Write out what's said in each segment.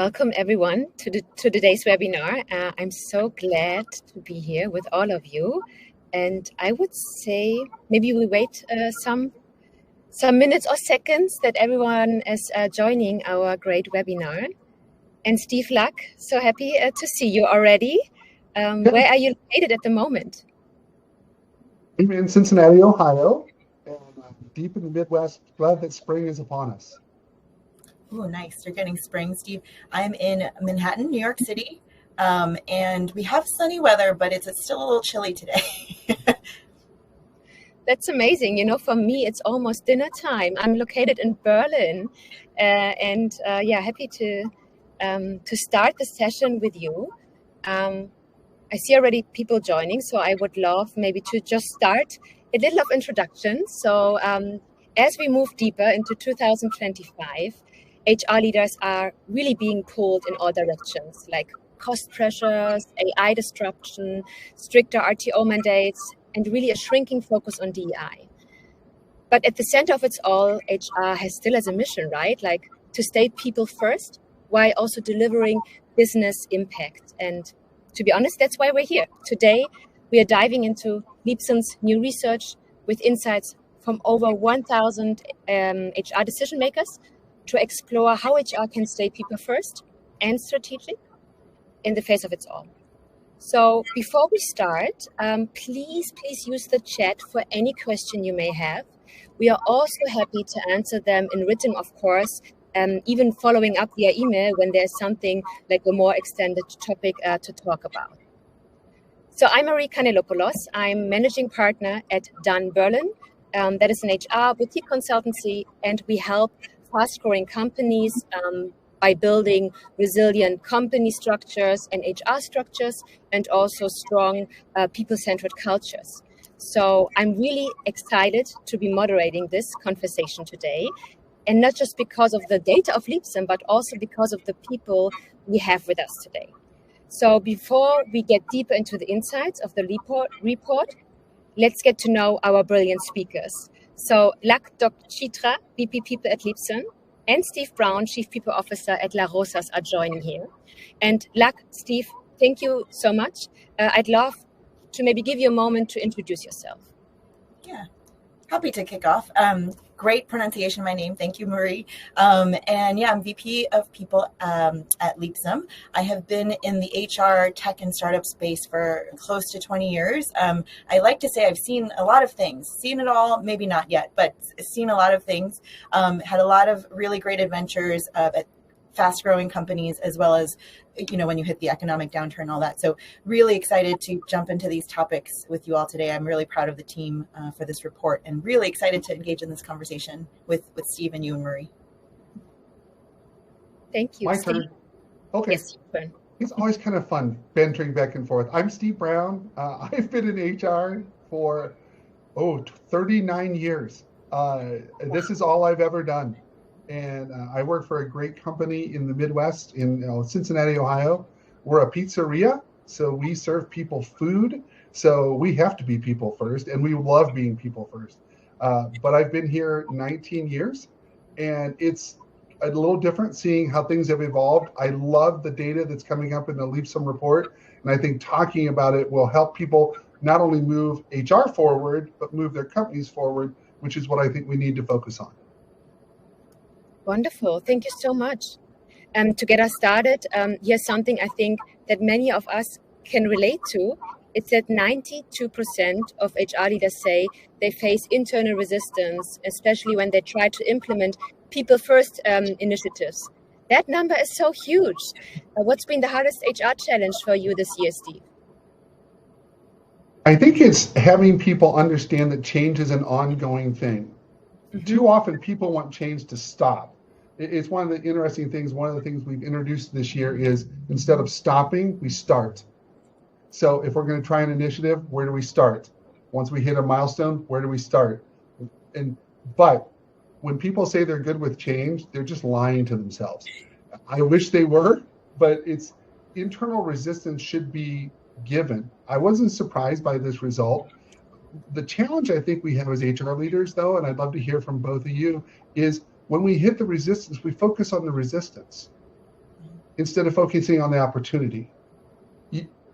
Welcome everyone to today's webinar. I'm so glad to be here with all of you. And I would say maybe we wait some minutes or seconds that everyone is joining our great webinar. And Steve Luck, so happy to see you already. Where are you located at the moment? I'm in Cincinnati, Ohio, and deep in the Midwest. Glad that spring is upon us. Oh, nice. You're getting spring, Steve. I'm in Manhattan, New York City, and we have sunny weather, but it's still a little chilly today. That's amazing. You know, for me, it's almost dinner time. I'm located in Berlin, and happy to start the session with you. I see already people joining, so I would love maybe to just start a little of introduction. So as we move deeper into 2025, HR leaders are really being pulled in all directions, like cost pressures, AI disruption, stricter RTO mandates, and really a shrinking focus on DEI. But at the center of it all, HR has still as a mission, right? Like to stay people first while also delivering business impact. And to be honest, that's why we're here. Today, we are diving into Leapsome's new research with insights from over 1,000 HR decision makers to explore how HR can stay people first and strategic in the face of it all. So before we start, please use the chat for any question you may have. We are also happy to answer them in written, of course, even following up via email when there's something like a more extended topic to talk about. So I'm Marie Kanelopoulos. I'm managing partner at Dun Berlin. That is an HR boutique consultancy, and we help fast-growing companies by building resilient company structures and HR structures, and also strong people-centered cultures. So I'm really excited to be moderating this conversation today, and not just because of the data of Leapsome, but also because of the people we have with us today. So before we get deeper into the insights of the report, let's get to know our brilliant speakers. So Lak Dr. Chitra, VP People at Leapsome, and Steve Brown, Chief People Officer at La Rosas, are joining here. And Lak, Steve, thank you so much. I'd love to maybe give you a moment to introduce yourself. Yeah, happy to kick off. Great pronunciation of my name. Thank you, Marie. I'm VP of People at Leapsome. I have been in the HR tech and startup space for close to 20 years. I like to say I've seen a lot of things. Seen it all, maybe not yet, but seen a lot of things. Had a lot of really great adventures at fast-growing companies, as well as, you know, when you hit the economic downturn, all that. So really excited to jump into these topics with you all today. I'm really proud of the team for this report, and really excited to engage in this conversation with Steve and you and Marie. Thank you. My Steve. turn. Okay. Yes, turn. It's always kind of fun bantering back and forth. I'm Steve Brown. I've been in HR for 39 years. This is all I've ever done. And I work for a great company in the Midwest in Cincinnati, Ohio. We're a pizzeria, so we serve people food. So we have to be people first, and we love being people first. But I've been here 19 years, and it's a little different seeing how things have evolved. I love the data that's coming up in the Leapsome report, and I think talking about it will help people not only move HR forward, but move their companies forward, which is what I think we need to focus on. Wonderful. Thank you so much. To get us started, here's something I think that many of us can relate to. It's that 92% of HR leaders say they face internal resistance, especially when they try to implement people-first initiatives. That number is so huge. What's been the hardest HR challenge for you this year, Steve? I think it's having people understand that change is an ongoing thing. Mm-hmm. Too often people want change to stop. It's one of the interesting things. One of the things we've introduced this year is instead of stopping, we start. So if we're going to try an initiative, where do we start? Once we hit a milestone, where do we start? But when people say they're good with change, they're just lying to themselves. I wish they were, but it's internal resistance should be given. I wasn't surprised by this result. The challenge I think we have as HR leaders, though, and I'd love to hear from both of you, is when we hit the resistance, we focus on the resistance instead of focusing on the opportunity.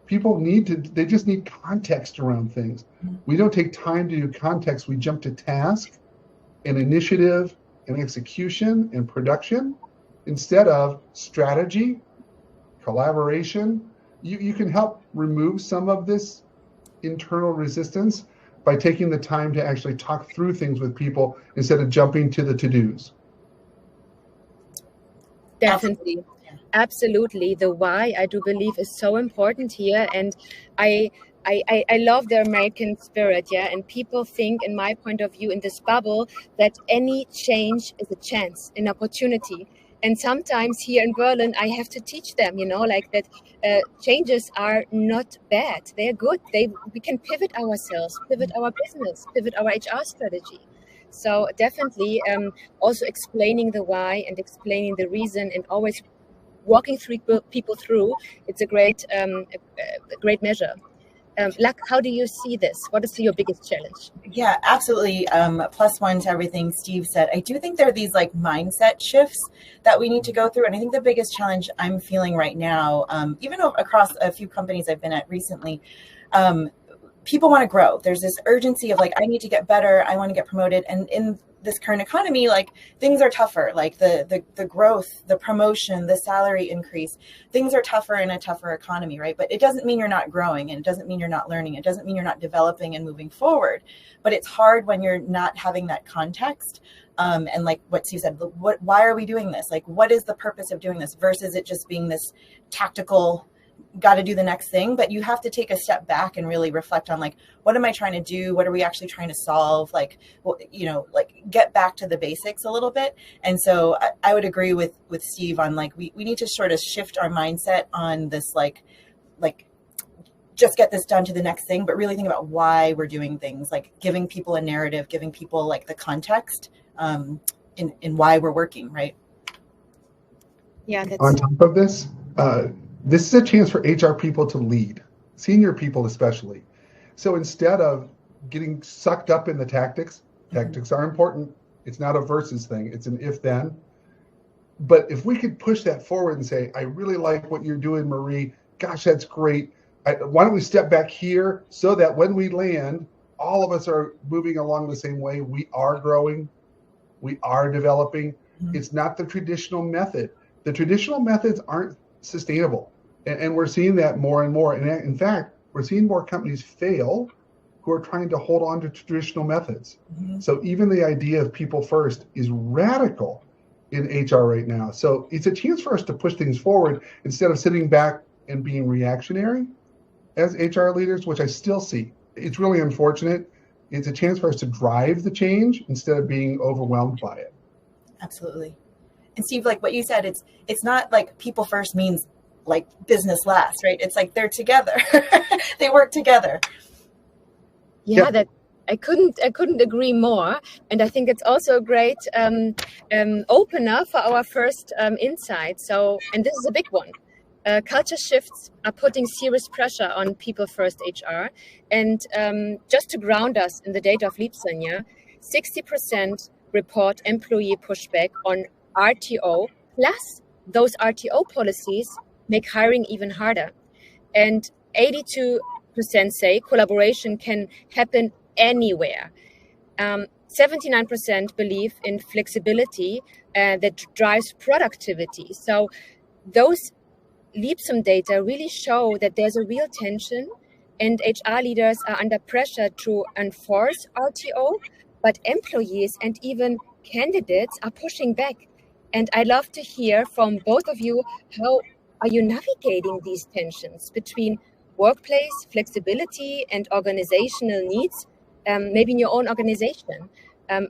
People they just need context around things. We don't take time to do context. We jump to task and initiative and execution and production instead of strategy, collaboration. You can help remove some of this internal resistance by taking the time to actually talk through things with people instead of jumping to the to-dos. Definitely. Absolutely. The why, I do believe, is so important here. And I love the American spirit, yeah. And people think, in my point of view, in this bubble, that any change is a chance, an opportunity. And sometimes here in Berlin, I have to teach them, like that changes are not bad. They're good. We can pivot ourselves, pivot our business, pivot our HR strategy. So definitely also explaining the why and explaining the reason and always walking people through, it's a great measure. Luck, how do you see this? What is your biggest challenge? Yeah, absolutely. +1 to everything Steve said. I do think there are these like mindset shifts that we need to go through. And I think the biggest challenge I'm feeling right now, even across a few companies I've been at recently, people want to grow. There's this urgency of like, I need to get better. I want to get promoted. And in this current economy, like things are tougher, like the growth, the promotion, the salary increase, things are tougher in a tougher economy, right? But it doesn't mean you're not growing, and it doesn't mean you're not learning. It doesn't mean you're not developing and moving forward, but it's hard when you're not having that context. And like what Steve said, why are we doing this? Like, what is the purpose of doing this versus it just being this tactical, got to do the next thing? But you have to take a step back and really reflect on like, what am I trying to do? What are we actually trying to solve? Like, well, like get back to the basics a little bit. And so I would agree with Steve on like, we need to sort of shift our mindset on this, like just get this done to the next thing, but really think about why we're doing things, like giving people a narrative, giving people like the context in why we're working, right? Yeah. That's... On top of this, this is a chance for HR people to lead, senior people especially. So instead of getting sucked up in the tactics are important. It's not a versus thing. It's an if-then. But if we could push that forward and say, I really like what you're doing, Marie. Gosh, that's great. Why don't we step back here so that when we land, all of us are moving along the same way. We are growing. We are developing. It's not the traditional method. The traditional methods aren't sustainable. And we're seeing that more and more. And in fact, we're seeing more companies fail who are trying to hold on to traditional methods. So even the idea of people first is radical in HR right now. So it's a chance for us to push things forward instead of sitting back and being reactionary as HR leaders, which I still see. It's really unfortunate. It's a chance for us to drive the change instead of being overwhelmed by it. Absolutely. And Steve, like what you said, it's not like people first means like business last, right? It's like they're together. They work together. Yeah, that I couldn't agree more. And I think it's also a great opener for our first insight. So, and this is a big one. Culture shifts are putting serious pressure on people first HR. And just to ground us in the data of Leapsome, 60% report employee pushback on RTO, plus those RTO policies make hiring even harder. And 82% say collaboration can happen anywhere. 79% believe in flexibility that drives productivity. So those Leapsome data really show that there's a real tension, and HR leaders are under pressure to enforce RTO, but employees and even candidates are pushing back. And I'd love to hear from both of you, how are you navigating these tensions between workplace flexibility and organizational needs, maybe in your own organization?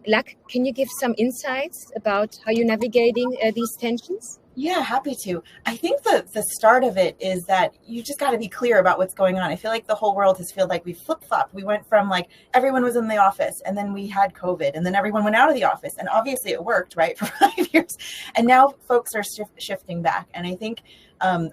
Luck, can you give some insights about how you're navigating these tensions? Yeah, happy to. I think the start of it is that you just got to be clear about what's going on. I feel like the whole world has felt like we flip-flopped. We went from like everyone was in the office, and then we had COVID, and then everyone went out of the office. And obviously it worked, right, for 5 years. And now folks are shifting back. And I think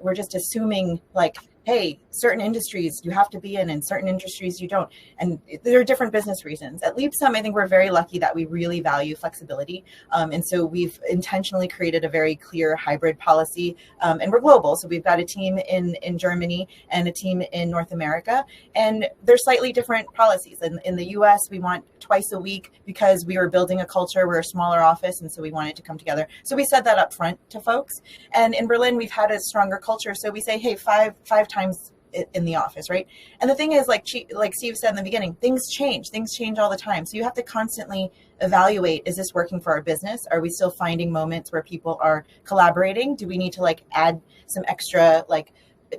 we're just assuming like hey, certain industries you have to be in and certain industries you don't. And there are different business reasons. At Leapsome, I think we're very lucky that we really value flexibility. And so we've intentionally created a very clear hybrid policy. And we're global. So we've got a team in Germany and a team in North America. And they're slightly different policies. In the US, we want twice a week because we were building a culture. We're a smaller office. And so we wanted to come together. So we said that up front to folks. And in Berlin, we've had a stronger culture. So we say, hey, five times in the office, right? And the thing is, like Steve said in the beginning, things change all the time. So you have to constantly evaluate, is this working for our business? Are we still finding moments where people are collaborating? Do we need to like add some extra, like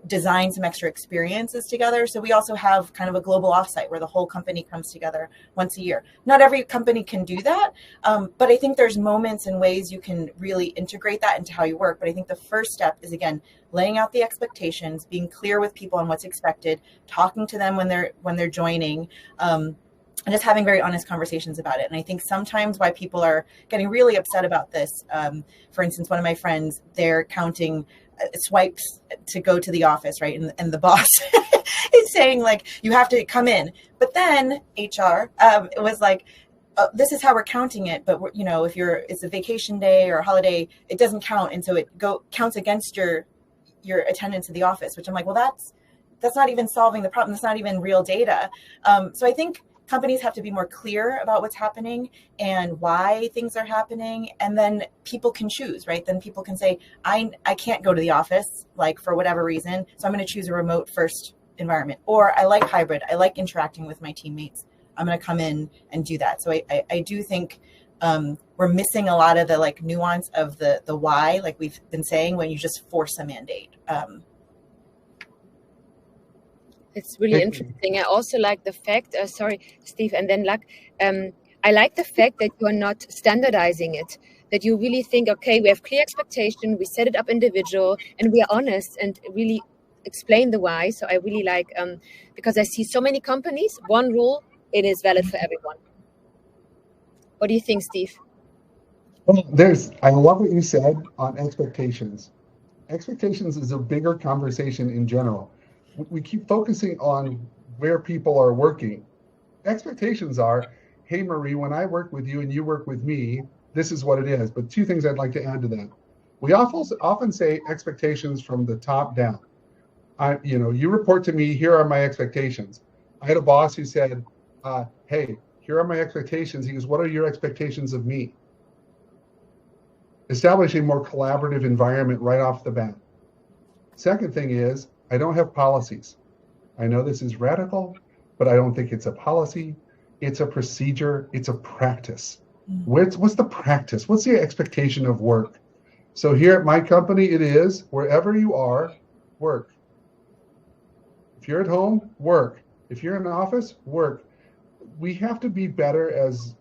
design some extra experiences together? So we also have kind of a global offsite where the whole company comes together once a year. Not every company can do that, but I think there's moments and ways you can really integrate that into how you work. But I think the first step is, again, laying out the expectations, being clear with people on what's expected, talking to them when they're joining, and just having very honest conversations about it. And I think sometimes why people are getting really upset about this, for instance, one of my friends, they're counting swipes to go to the office, right? And the boss is saying like, you have to come in. But then HR, it was like, this is how we're counting it. But if it's a vacation day or a holiday, it doesn't count. And so it counts against your attendance at the office, which I'm like, well, that's not even solving the problem. That's not even real data. So I think companies have to be more clear about what's happening and why things are happening. And then people can choose, right? Then people can say, I can't go to the office, like for whatever reason. So I'm going to choose a remote first environment, or I like hybrid. I like interacting with my teammates. I'm going to come in and do that. So I do think we're missing a lot of the like nuance of the why, like we've been saying, when you just force a mandate. It's really interesting. I also like the fact, sorry, Steve, and then I like the fact that you're not standardizing it, that you really think, okay, we have clear expectation, we set it up individual, and we are honest and really explain the why. So I really like, because I see so many companies, one rule, it is valid for everyone. What do you think, Steve? Well, I love what you said on expectations. Expectations is a bigger conversation in general. We keep focusing on where people are working. Expectations are, hey, Marie, when I work with you and you work with me, this is what it is. But two things I'd like to add to that. We often say expectations from the top down. You report to me, here are my expectations. I had a boss who said, hey, here are my expectations. He goes, what are your expectations of me? Establish a more collaborative environment right off the bat. Second thing is, I don't have policies. I know this is radical, but I don't think it's a policy. It's a procedure. It's a practice. What's the practice? What's the expectation of work? So here at my company, it is wherever you are, work. If you're at home, work. If you're in an office, work. We have to be better as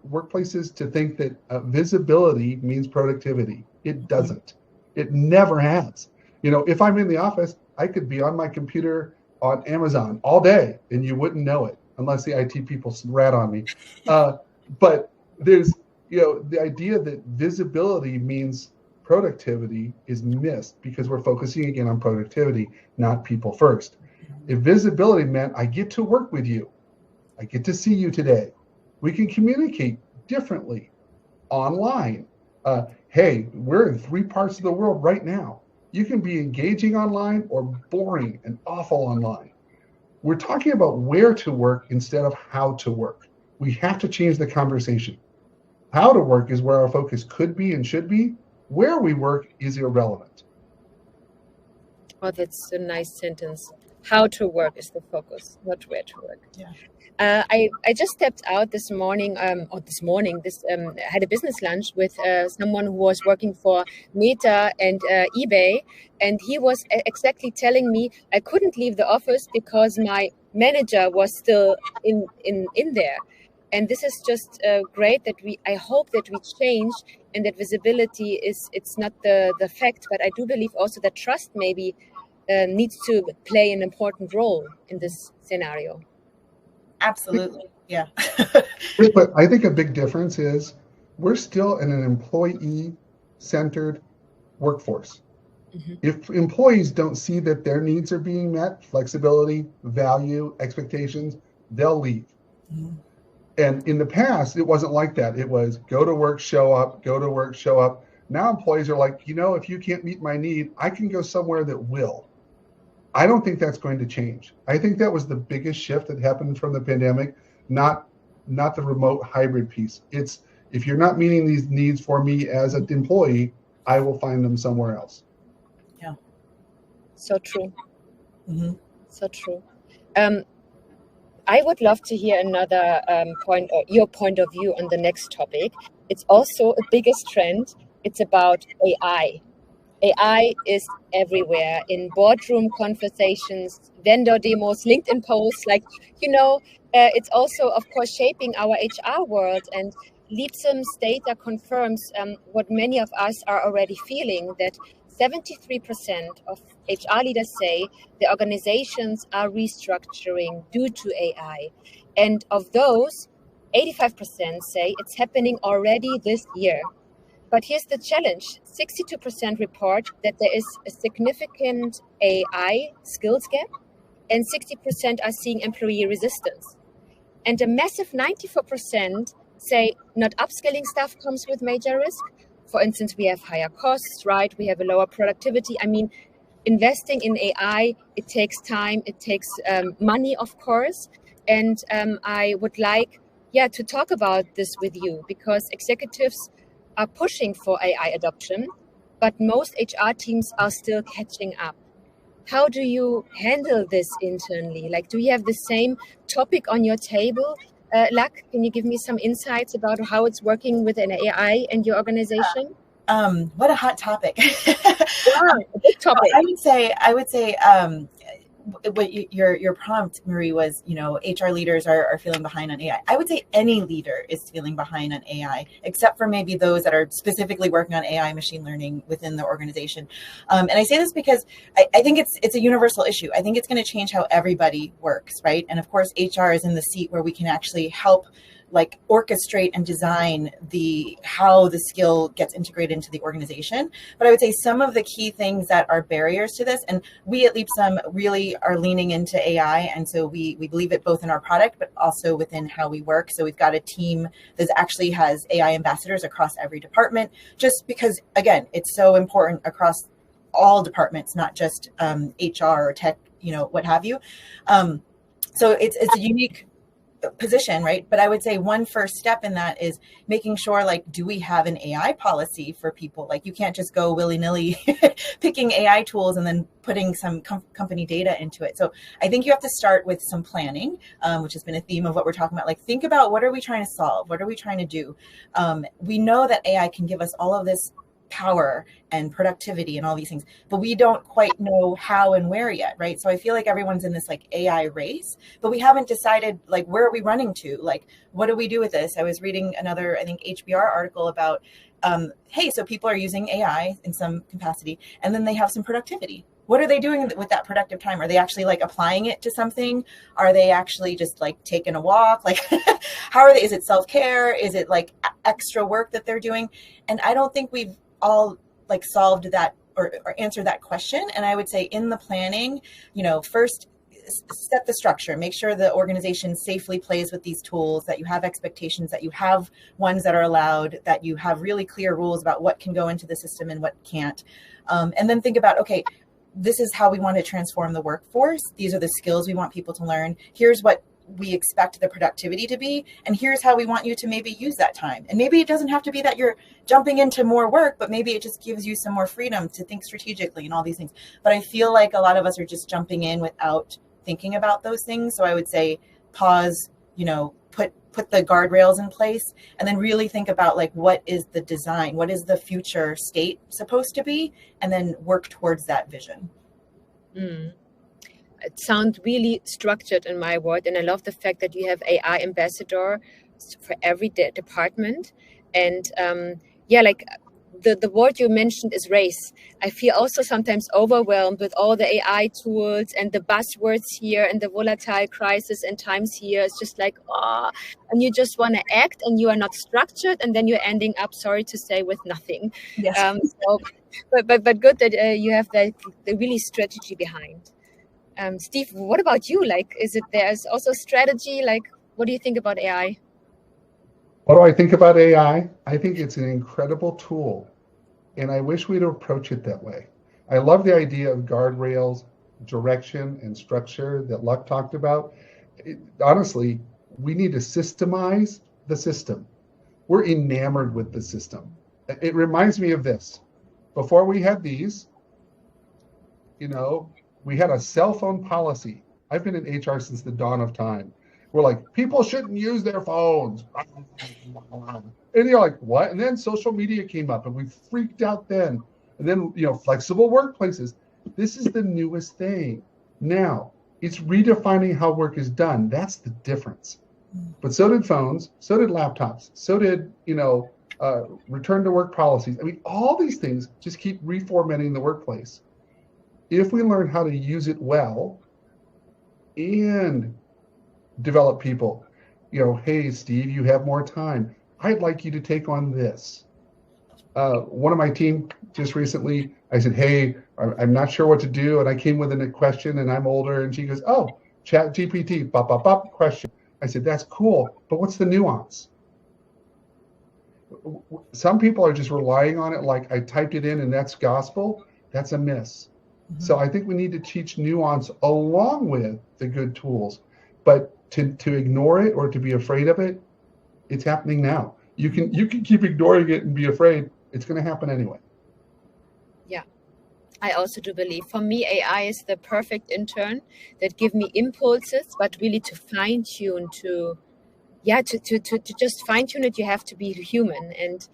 workplaces to think that visibility means productivity. It doesn't. It never has. If I'm in the office, I could be on my computer on Amazon all day and you wouldn't know it unless the IT people rat on me. But there's, the idea that visibility means productivity is missed because we're focusing again on productivity, not people first. If visibility meant I get to work with you, I get to see you today, we can communicate differently online. Hey, we're in 3 parts of the world right now. You can be engaging online or boring and awful online. We're talking about where to work instead of how to work. We have to change the conversation. How to work is where our focus could be and should be. Where we work is irrelevant. Oh, that's a nice sentence. How to work is the focus, not where to work. Yeah. I just stepped out this morning, had a business lunch with someone who was working for Meta and eBay, and he was exactly telling me I couldn't leave the office because my manager was still in there. And this is just great that I hope that we change, and that visibility it's not the fact, but I do believe also that trust maybe needs to play an important role in this scenario. Absolutely. Yeah. But I think a big difference is we're still in an employee-centered workforce. Mm-hmm. If employees don't see that their needs are being met, flexibility, value, expectations, they'll leave. Mhm. And in the past, it wasn't like that. It was go to work, show up, go to work, show up. Now employees are like, if you can't meet my need, I can go somewhere that will. I don't think that's going to change. I think that was the biggest shift that happened from the pandemic, not the remote hybrid piece. It's if you're not meeting these needs for me as an employee, I will find them somewhere else. Yeah. So true. Mm-hmm. So true. I would love to hear another point, or your point of view on the next topic. It's also a biggest trend. It's about AI. AI is everywhere in boardroom conversations, vendor demos, LinkedIn posts. It's also, of course, shaping our HR world. And Leapsome's data confirms what many of us are already feeling, that 73% of HR leaders say the organizations are restructuring due to AI. And of those, 85% say it's happening already this year. But here's the challenge. 62% report that there is a significant AI skills gap, and 60% are seeing employee resistance. And a massive 94% say not upskilling staff comes with major risk. For instance, we have higher costs, right? We have a lower productivity. I mean, investing in AI, it takes time, it takes money, of course. And I would like, to talk about this with you, because executives are pushing for AI adoption, but most HR teams are still catching up. How do you handle this internally? Like, do you have the same topic on your table? Luck, can you give me some insights about how it's working with an AI in your organization? What a hot topic. Yeah, a big topic. I would say, what your prompt, Marie, was, HR leaders are feeling behind on AI. I would say any leader is feeling behind on AI, except for maybe those that are specifically working on AI machine learning within the organization. And I say this because I think it's a universal issue. I think it's going to change how everybody works, right? And of course, HR is in the seat where we can actually help orchestrate and design how the skill gets integrated into the organization. But I would say some of the key things that are barriers to this, and we at Leapsome really are leaning into AI. And so we believe it both in our product, but also within how we work. So we've got a team that actually has AI ambassadors across every department, just because, again, it's so important across all departments, not just HR or tech, what have you. So it's a unique position, right? But I would say one first step in that is making sure, do we have an AI policy for people? You can't just go willy-nilly picking AI tools and then putting some company data into it. So I think you have to start with some planning, which has been a theme of what we're talking about. Think about, what are we trying to solve? What are we trying to do? We know that AI can give us all of this power and productivity and all these things, but we don't quite know how and where yet, right? So I feel like everyone's in this AI race, but we haven't decided where are we running to? What do we do with this? I was reading another, I think, HBR article about, hey, so people are using AI in some capacity, and then they have some productivity. What are they doing with that productive time? Are they actually applying it to something? Are they actually just taking a walk? How are they? Is it self-care? Is it extra work that they're doing? And I don't think we've all solved that or answered that question. And I would say in the planning, first set the structure, make sure the organization safely plays with these tools, that you have expectations, that you have ones that are allowed, that you have really clear rules about what can go into the system and what can't. And then think about, okay, this is how we want to transform the workforce. These are the skills we want people to learn. Here's what we expect the productivity to be, and here's how we want you to maybe use that time. And maybe it doesn't have to be that you're jumping into more work, but maybe it just gives you some more freedom to think strategically and all these things. But I feel like a lot of us are just jumping in without thinking about those things. So I would say pause, put the guardrails in place, and then really think about what is the design, what is the future state supposed to be, and then work towards that vision. It sounds really structured in my word, and I love the fact that you have AI ambassador for every department. And the word you mentioned is race. I feel also sometimes overwhelmed with all the AI tools and the buzzwords here and the volatile crisis and times here. It's just and you just want to act, and you are not structured, and then you're ending up, sorry to say, with nothing. Yes. So but good that you have the really strategy behind. Steve, what about you? Like, there's also strategy? Like, what do you think about AI? What do I think about AI? I think it's an incredible tool, and I wish we'd approach it that way. I love the idea of guardrails, direction, and structure that Luck talked about. Honestly, we need to systemize the system. We're enamored with the system. It reminds me of this. Before we had these, we had a cell phone policy. I've been in HR since the dawn of time. We're like, people shouldn't use their phones. And you're like, what? And then social media came up and we freaked out then. And then, flexible workplaces. This is the newest thing. Now, it's redefining how work is done. That's the difference. But so did phones, so did laptops, so did, return to work policies. I mean, all these things just keep reformatting the workplace. If we learn how to use it well and develop people, hey, Steve, you have more time. I'd like you to take on this. One of my team just recently, I said, hey, I'm not sure what to do. And I came with a question and I'm older. And she goes, oh, chat GPT, question. I said, that's cool. But what's the nuance? Some people are just relying on it like I typed it in and that's gospel. That's a miss. Mm-hmm. So I think we need to teach nuance along with the good tools. But to ignore it or to be afraid of it, it's happening now. You can keep ignoring it and be afraid. It's going to happen anyway. Yeah, I also do believe. For me, AI is the perfect intern that give me impulses, but really to fine tune to just fine tune it. You have to be human, and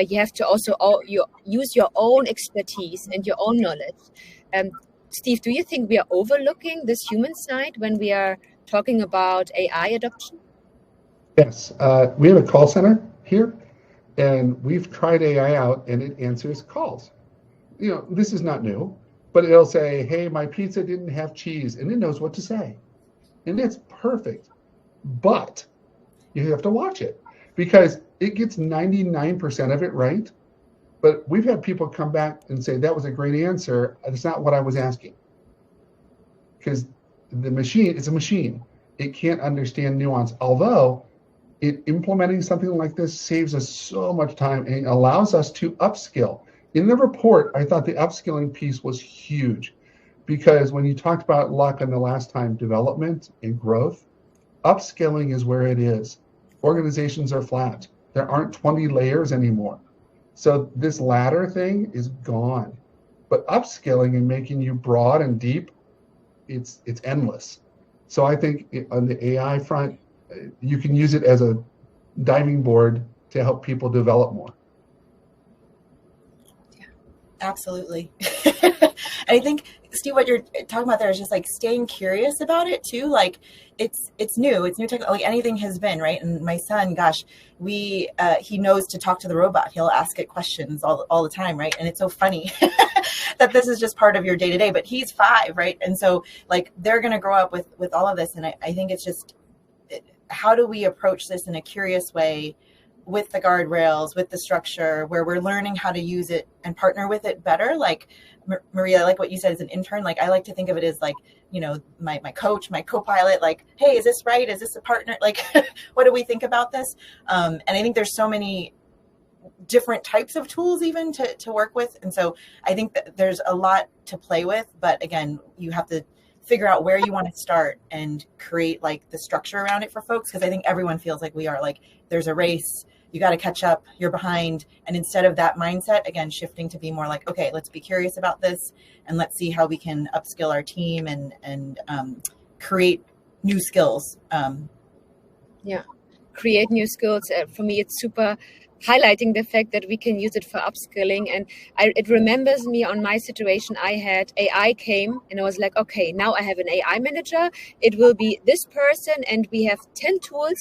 you have to also use your own expertise and your own knowledge. Steve, do you think we are overlooking this human side when we are talking about AI adoption? Yes, we have a call center here, and we've tried AI out, and it answers calls. This is not new, but it'll say, hey, my pizza didn't have cheese, and it knows what to say. And it's perfect. But you have to watch it because it gets 99% of it right. But we've had people come back and say, that was a great answer. That's not what I was asking. Because the machine, it's a machine. It can't understand nuance. Although implementing something like this saves us so much time and allows us to upskill. In the report, I thought the upskilling piece was huge because when you talked about Luck in the last time, development and growth, upskilling is where it is. Organizations are flat. There aren't 20 layers anymore. So this ladder thing is gone. But upskilling and making you broad and deep, it's endless. So I think on the AI front, you can use it as a diving board to help people develop more. Yeah, absolutely. I think, Steve, what you're talking about there is just like staying curious about it too. Like it's new technology, like anything has been, right? And my son, gosh, he knows to talk to the robot. He'll ask it questions all the time, right? And it's so funny that this is just part of your day to day, but he's 5, right? And so like they're going to grow up with all of this. And I think it's just, how do we approach this in a curious way with the guardrails, with the structure, where we're learning how to use it and partner with it better? Like Maria, I like what you said as an intern. Like I like to think of it as like, my coach, my co-pilot, like, hey, is this right? Is this a partner? Like, what do we think about this? And I think there's so many different types of tools even to work with. And so I think that there's a lot to play with, but again, you have to figure out where you want to start and create like the structure around it for folks. Cause I think everyone feels like we are like, there's a race, you got to catch up, you're behind. And instead of that mindset, again, shifting to be more like, okay, let's be curious about this and let's see how we can upskill our team and create new skills. Create new skills. For me, it's super highlighting the fact that we can use it for upskilling. And it remembers me on my situation. I had AI came and I was like, okay, now I have an AI manager. It will be this person and we have 10 tools.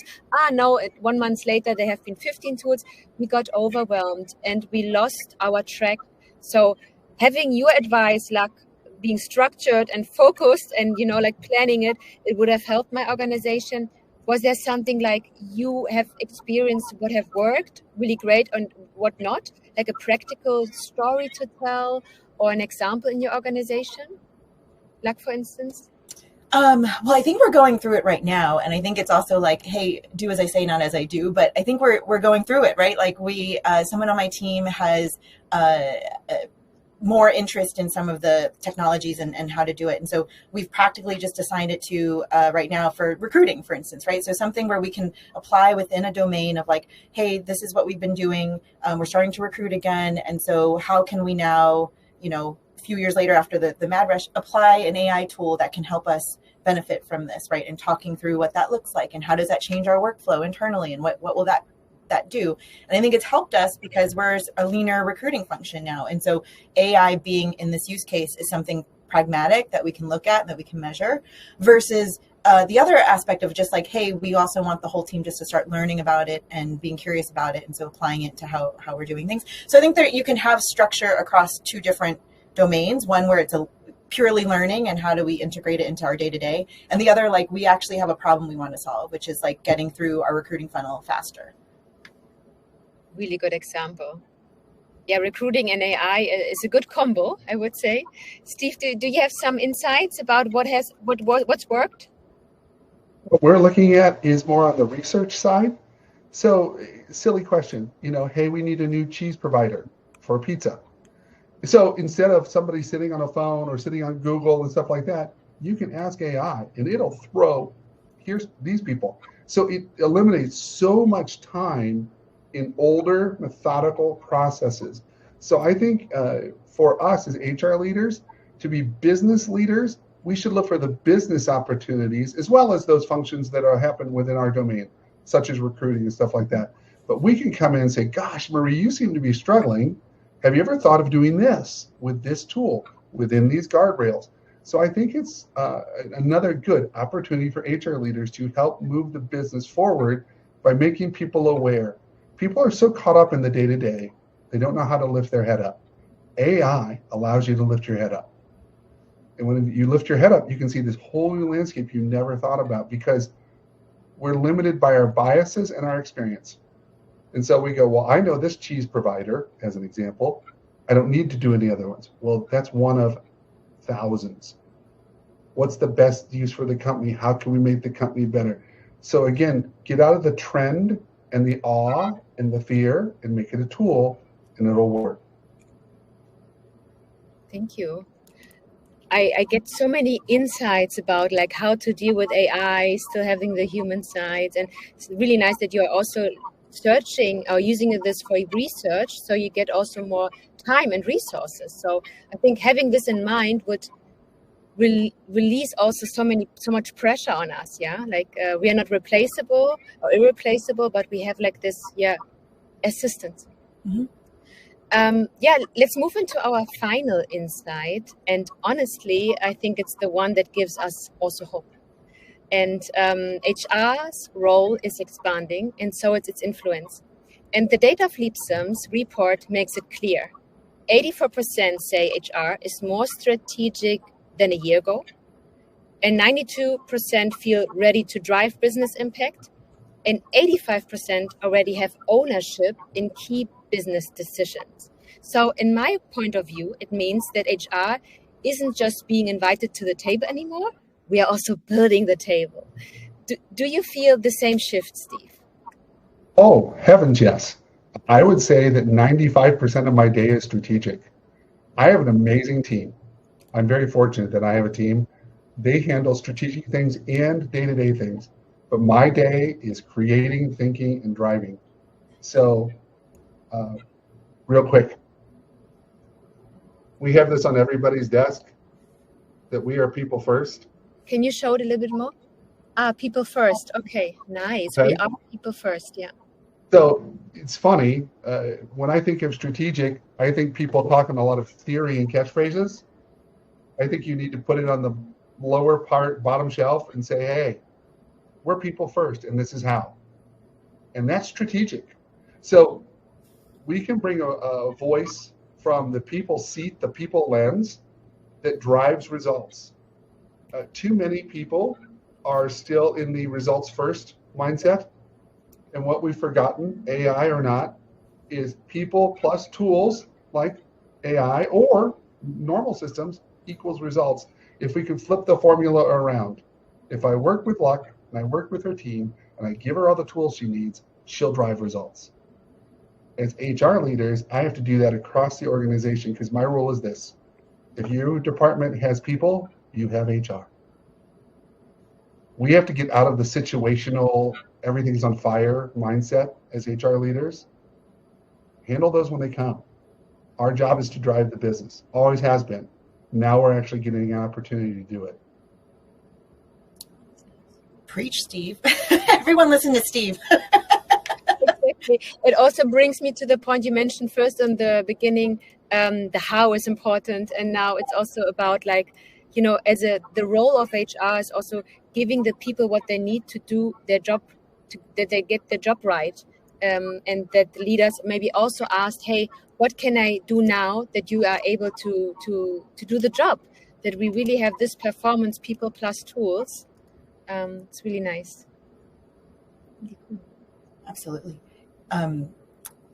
Now 1 month later, there have been 15 tools. We got overwhelmed and we lost our track. So having your advice, like being structured and focused and, like planning it would have helped my organization. Was there something like you have experienced what have worked really great and what not? Like a practical story to tell or an example in your organization? Like for instance? Well, I think we're going through it right now, and I think it's also like, hey, do as I say, not as I do. But I think we're going through it, right? Like someone on my team has more interest in some of the technologies and how to do it, and so we've practically just assigned it to right now for recruiting, for instance, right? So something where we can apply within a domain of like, hey, this is what we've been doing. We're starting to recruit again, and so how can we now, a few years later after the mad rush, apply an AI tool that can help us benefit from this, right? And talking through what that looks like and how does that change our workflow internally and what will that do. And I think it's helped us because we're a leaner recruiting function now. And so AI being in this use case is something pragmatic that we can look at, that we can measure, versus the other aspect of just like, hey, we also want the whole team just to start learning about it and being curious about it. And so applying it to how we're doing things. So I think that you can have structure across two different domains, one where it's a purely learning and how do we integrate it into our day-to-day, and the other, like, we actually have a problem we want to solve, which is like getting through our recruiting funnel faster. Really good example. Yeah, recruiting and AI is a good combo, I would say. Steve, do you have some insights about what's worked? What we're looking at is more on the research side. So, silly question, hey, we need a new cheese provider for pizza. So instead of somebody sitting on a phone or sitting on Google and stuff like that, you can ask AI and it'll throw, here's these people. So it eliminates so much time in older methodical processes. So I think for us as HR leaders, to be business leaders, we should look for the business opportunities as well as those functions that are happening within our domain, such as recruiting and stuff like that. But we can come in and say, gosh, Marie, you seem to be struggling. Have you ever thought of doing this with this tool within these guardrails? So I think it's another good opportunity for HR leaders to help move the business forward by making people aware. People are so caught up in the day-to-day, they don't know how to lift their head up. AI allows you to lift your head up. And when you lift your head up, you can see this whole new landscape you never thought about because we're limited by our biases and our experience. And so we go, well, I know this cheese provider, as an example. I don't need to do any other ones. Well, that's one of thousands. What's the best use for the company? How can we make the company better? So again, get out of the trend and the awe and the fear and make it a tool and it'll work. Thank you. I get so many insights about like how to deal with AI, still having the human side. And it's really nice that you are also searching or using this for research, so you get also more time and resources. So I think having this in mind would release also so much pressure on us. Yeah, like we are not replaceable or irreplaceable, but we have like this assistance. Mm-hmm. Let's move into our final insight, and honestly I think it's the one that gives us also hope. And HR's role is expanding, and so it's its influence. And the data of Leapsome's report makes it clear. 84% say HR is more strategic than a year ago, and 92% feel ready to drive business impact, and 85% already have ownership in key business decisions. So in my point of view, it means that HR isn't just being invited to the table anymore, we are also building the table. Do you feel the same shift, Steve? Oh, heavens, yes. I would say that 95% of my day is strategic. I have an amazing team. I'm very fortunate that I have a team. They handle strategic things and day-to-day things. But my day is creating, thinking, and driving. So, real quick, we have this on everybody's desk, that we are people first. Can you show it a little bit more? People first. Okay, nice. Okay. We are people first, yeah. So it's funny, when I think of strategic, I think people talking a lot of theory and catchphrases. I think you need to put it on the lower part, bottom shelf, and say, hey, we're people first, and this is how. And that's strategic. So we can bring a voice from the people seat, the people lens, that drives results. Too many people are still in the results first mindset. And what we've forgotten, AI or not, is people plus tools like AI or normal systems equals results. If we can flip the formula around, if I work with Luck and I work with her team and I give her all the tools she needs, she'll drive results. As HR leaders, I have to do that across the organization because my rule is this. If your department has people, you have HR. We have to get out of the situational, everything's on fire mindset as HR leaders. Handle those when they come. Our job is to drive the business. Always has been. Now we're actually getting an opportunity to do it. Preach, Steve. Everyone listen to Steve. Exactly. It also brings me to the point you mentioned first in the beginning. The how is important, and now it's also about the role of HR is also giving the people what they need to do their job, that they get their job right, and that the leaders maybe also asked, hey, what can I do now that you are able to do the job? That we really have this performance people plus tools. It's really nice. Really cool. Absolutely.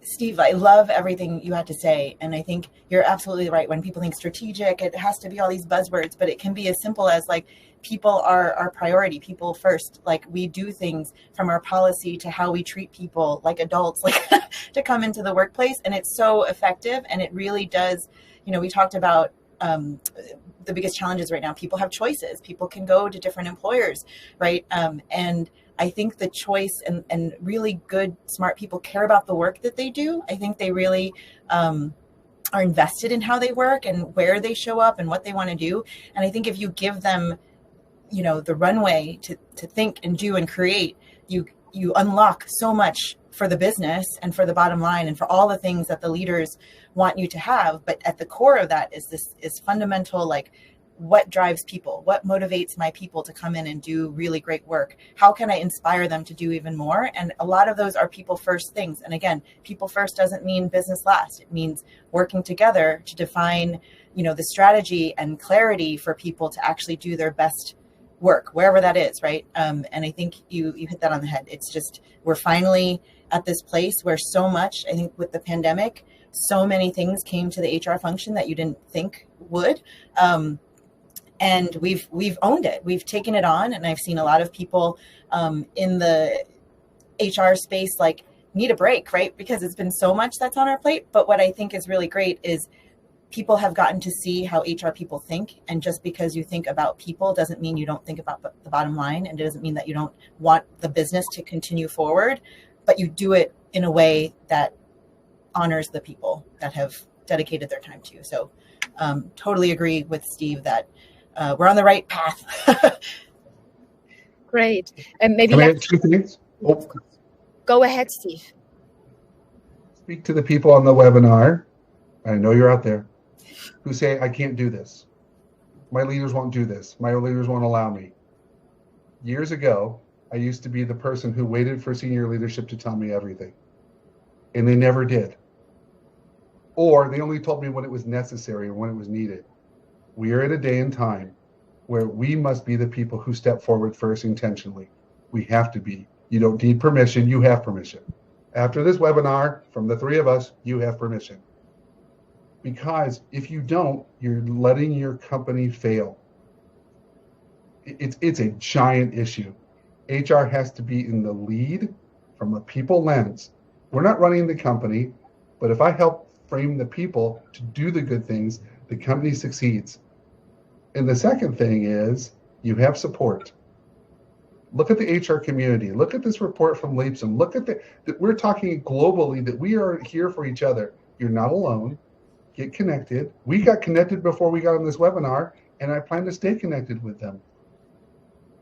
Steve, I love everything you had to say. And I think you're absolutely right. When people think strategic, it has to be all these buzzwords, but it can be as simple as like people are our priority, people first. Like we do things from our policy to how we treat people like adults, like to come into the workplace. And it's so effective. And it really does, we talked about the biggest challenges right now. People have choices. People can go to different employers, right? And I think the choice and really good, smart people care about the work that they do. I think they really are invested in how they work and where they show up and what they want to do. And I think if you give them, the runway to think and do and create, you unlock so much for the business and for the bottom line and for all the things that the leaders want you to have. But at the core of that is fundamental, like, what drives people? What motivates my people to come in and do really great work? How can I inspire them to do even more? And a lot of those are people first things. And again, people first doesn't mean business last. It means working together to define, the strategy and clarity for people to actually do their best work, wherever that is, right? And I think you hit that on the head. It's just, we're finally at this place where so much, I think with the pandemic, so many things came to the HR function that you didn't think would. And we've owned it. We've taken it on. And I've seen a lot of people in the HR space like need a break, right? Because it's been so much that's on our plate. But what I think is really great is people have gotten to see how HR people think. And just because you think about people doesn't mean you don't think about the bottom line. And it doesn't mean that you don't want the business to continue forward, but you do it in a way that honors the people that have dedicated their time to you. So totally agree with Steve that we're on the right path. Great. And maybe go ahead, Steve. Speak to the people on the webinar. I know you're out there who say, I can't do this. My leaders won't do this. My leaders won't allow me. Years ago, I used to be the person who waited for senior leadership to tell me everything. And they never did. Or they only told me when it was necessary and when it was needed. We are at a day and time where we must be the people who step forward first intentionally. We have to be. You don't need permission, you have permission. After this webinar, from the three of us, you have permission. Because if you don't, you're letting your company fail. It's a giant issue. HR has to be in the lead from a people lens. We're not running the company, but if I help frame the people to do the good things, the company succeeds. And the second thing is you have support. Look at the HR community. Look at this report from Leapsome. Look at that we're talking globally that we are here for each other. You're not alone. Get connected. We got connected before we got on this webinar, and I plan to stay connected with them.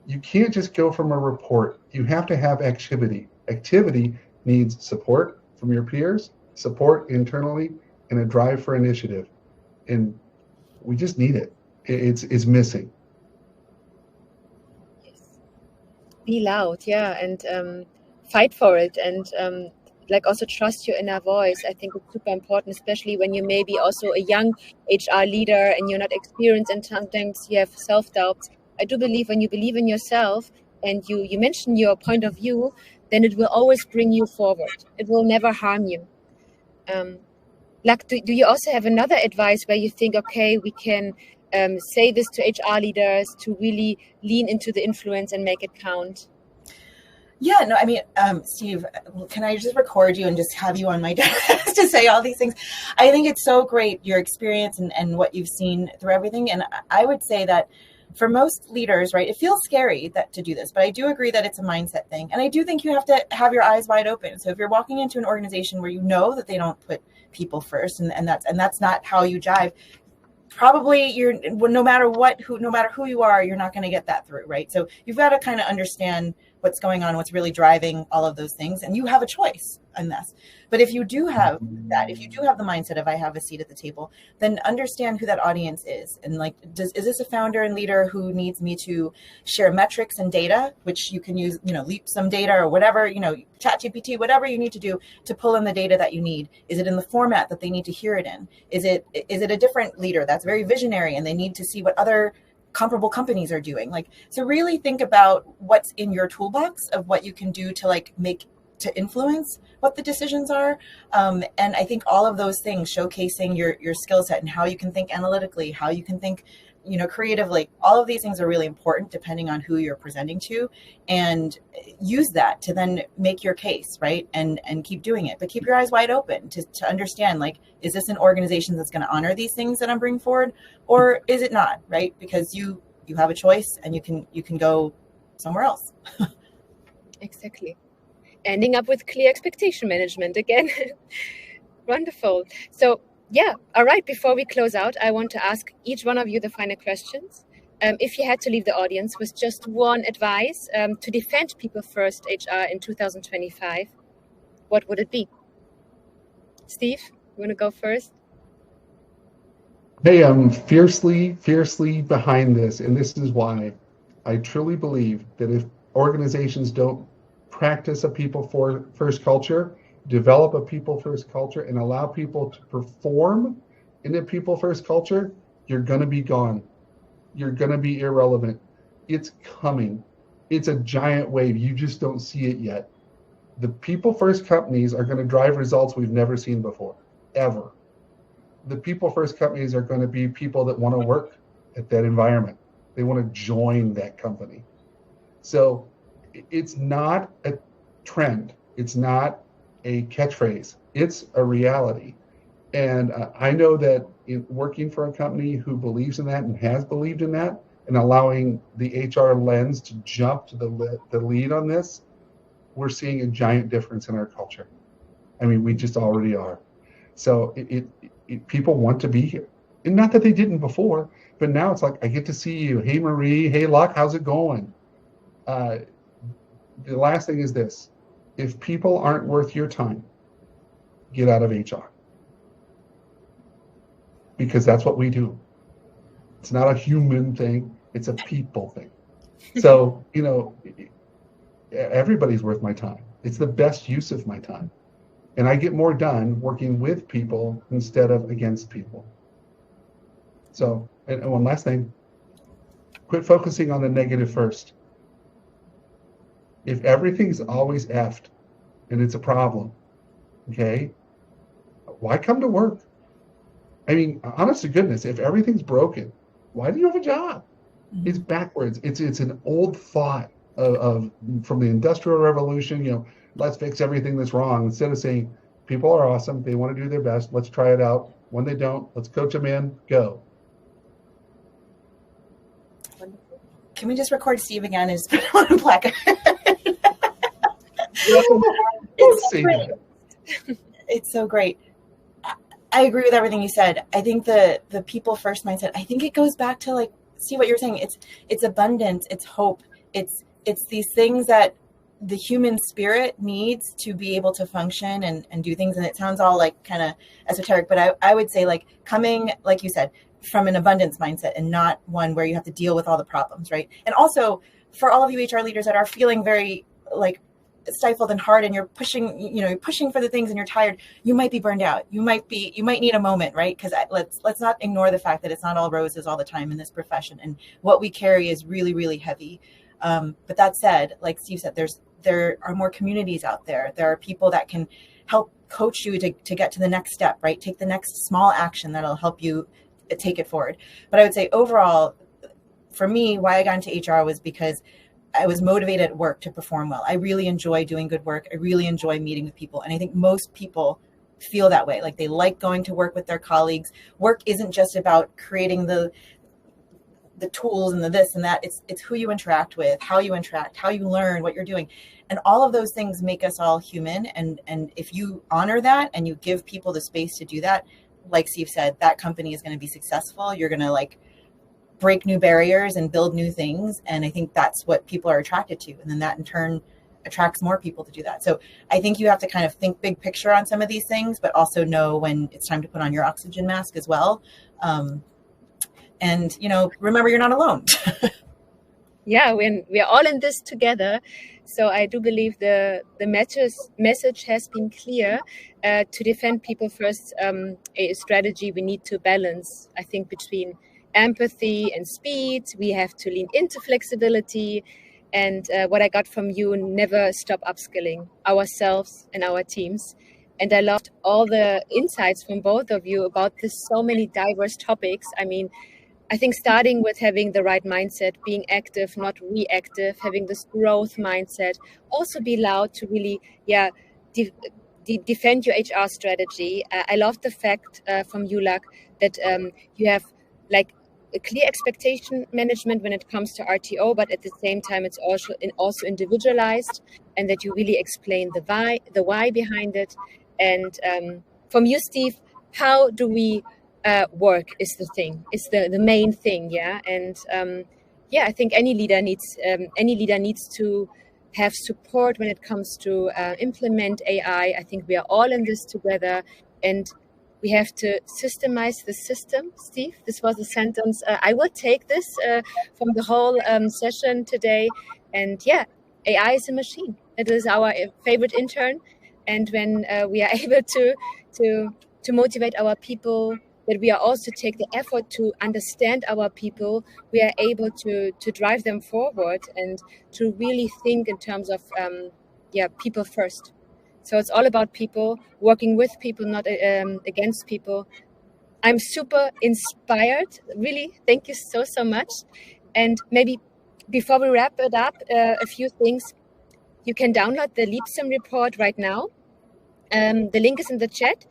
You can't just go from a report. You have to have activity. Activity needs support from your peers, support internally, and a drive for initiative. And we just need it. It's missing. Yes. Be loud, yeah, and fight for it, and also trust your inner voice. I think it's super important, especially when you may be also a young HR leader and you're not experienced, and sometimes you have self-doubts. I do believe when you believe in yourself and you mention your point of view, then it will always bring you forward. It will never harm you. Do you also have another advice where you think, okay, we can say this to HR leaders to really lean into the influence and make it count? Yeah, no, I mean, Steve, can I just record you and just have you on my desk to say all these things? I think it's so great, your experience and what you've seen through everything. And I would say that for most leaders, right, it feels scary to do this, but I do agree that it's a mindset thing. And I do think you have to have your eyes wide open. So if you're walking into an organization where you know that they don't put people first, and that's not how you jive, probably no matter who you are, you're not going to get that through, right? So you've got to kind of understand what's going on, what's really driving all of those things, and you have a choice in this. But if you do have that, if you do have the mindset of I have a seat at the table, then understand who that audience is, and like, is this a founder and leader who needs me to share metrics and data, which you can use, Leapsome data or whatever, ChatGPT, whatever you need to do to pull in the data that you need. Is it in the format that they need to hear it in? Is it a different leader that's very visionary and they need to see what other comparable companies are doing? So really think about what's in your toolbox of what you can do to influence what the decisions are. And I think all of those things, showcasing your skill set and how you can think analytically, how you can think, creatively, all of these things are really important depending on who you're presenting to, and use that to then make your case, right? And keep doing it, but keep your eyes wide open to understand, is this an organization that's going to honor these things that I'm bringing forward, or is it not, right? Because you have a choice and you can go somewhere else. Exactly. Ending up with clear expectation management again. Wonderful. So yeah, all right. Before we close out, I want to ask each one of you the final questions. If you had to leave the audience with just one advice to defend people first HR in 2025, what would it be? Steve, you want to go first? Hey, I'm fiercely behind this, and this is why. I truly believe that if organizations don't practice a people first culture, develop a people first culture, and allow people to perform in a people first culture, you're going to be gone. You're going to be irrelevant. It's coming. It's a giant wave. You just don't see it yet. The people first companies are going to drive results we've never seen before, ever. The people first companies are going to be people that want to work at that environment. They want to join that company. So it's not a trend. It's not a catchphrase. It's a reality. And I know that in working for a company who believes in that and has believed in that, and allowing the HR lens to jump to the lead on this, we're seeing a giant difference in our culture. I mean, we just already are. So people want to be here. And not that they didn't before, but now it's like, I get to see you. Hey, Marie. Hey, Luck. How's it going? The last thing is this. If people aren't worth your time, get out of HR. Because that's what we do. It's not a human thing. It's a people thing. So, everybody's worth my time. It's the best use of my time. And I get more done working with people instead of against people. So, and one last thing, quit focusing on the negative first. If everything's always effed and it's a problem, okay, why come to work? I mean, honest to goodness, if everything's broken, why do you have a job? Mm-hmm. It's backwards. It's an old thought of from the Industrial Revolution, let's fix everything that's wrong, instead of saying people are awesome, they want to do their best, let's try it out. When they don't, let's coach them in, go. Can we just record Steve again and just put it on a placard? It's so great. It's so great. I agree with everything you said. I think the people first mindset, I think it goes back to see what you're saying. It's abundance, it's hope, it's these things that the human spirit needs to be able to function and do things. And it sounds all kind of esoteric, but I would say coming, like you said, from an abundance mindset and not one where you have to deal with all the problems, right? And also for all of you HR leaders that are feeling very stifled and hard and you're pushing, you're pushing for the things and you're tired, you might be burned out. You might need a moment, right? Because let's not ignore the fact that it's not all roses all the time in this profession. And what we carry is really, really heavy. But that said, like Steve said, there are more communities out there. There are people that can help coach you to get to the next step, right? Take the next small action that'll help you take it forward. But I would say overall, for me, why I got into HR was because I was motivated at work to perform well. I really enjoy doing good work. I really enjoy meeting with people. And I think most people feel that way. Like they like going to work with their colleagues. Work isn't just about creating the tools and the this and that. It's who you interact with, how you interact, how you learn, what you're doing. And all of those things make us all human. And if you honor that and you give people the space to do that, like Steve said, that company is going to be successful. You're going to break new barriers and build new things. And I think that's what people are attracted to. And then that in turn attracts more people to do that. So I think you have to kind of think big picture on some of these things, but also know when it's time to put on your oxygen mask as well. And, remember, you're not alone. Yeah, we're all in this together. So I do believe the message has been clear. To defend people first, a strategy we need to balance, I think, between empathy and speed. We have to lean into flexibility. And what I got from you, never stop upskilling ourselves and our teams. And I loved all the insights from both of you about this, so many diverse topics. I mean, I think starting with having the right mindset, being active, not reactive, having this growth mindset, also be loud to really, defend your HR strategy. I love the fact from you, Luck, that you have a clear expectation management when it comes to RTO, but at the same time, it's also individualized, and that you really explain the why behind it. And from you, Steve, how do we work is the thing, is the main thing, yeah. And I think any leader needs to have support when it comes to implement AI. I think we are all in this together, and we have to systemize the system. Steve, this was a sentence I will take this from the whole session today. And AI is a machine. It is our favorite intern, and when we are able to motivate our people, that we are also take the effort to understand our people, we are able to drive them forward and to really think in terms of people first. So it's all about people, working with people, not against people. I'm super inspired, really. Thank you so much. And maybe before we wrap it up, a few things. You can download the Leapsome report right now. The link is in the chat.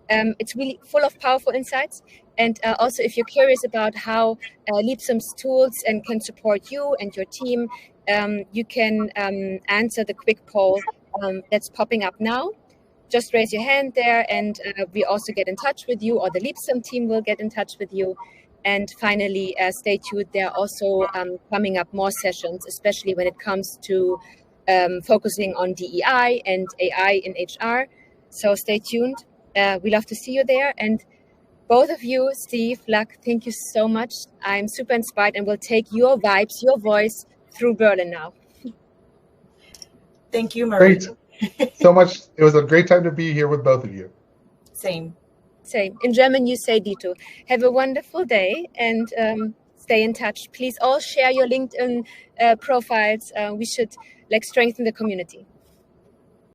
It's really full of powerful insights. And also, if you're curious about how Leapsome's tools can support you and your team, you can answer the quick poll that's popping up now. Just raise your hand there, and we also get in touch with you, or the Leapsome team will get in touch with you. And finally, stay tuned. There are also coming up more sessions, especially when it comes to focusing on DEI and AI in HR. So stay tuned. We love to see you there. And both of you, Steve, Luck, thank you so much. I'm super inspired, and will take your vibes, your voice through Berlin now. Thank you, Marie. Great. So much. It was a great time to be here with both of you. Same. In German, you say Dito. Have a wonderful day, and stay in touch. Please all share your LinkedIn profiles. We should strengthen the community.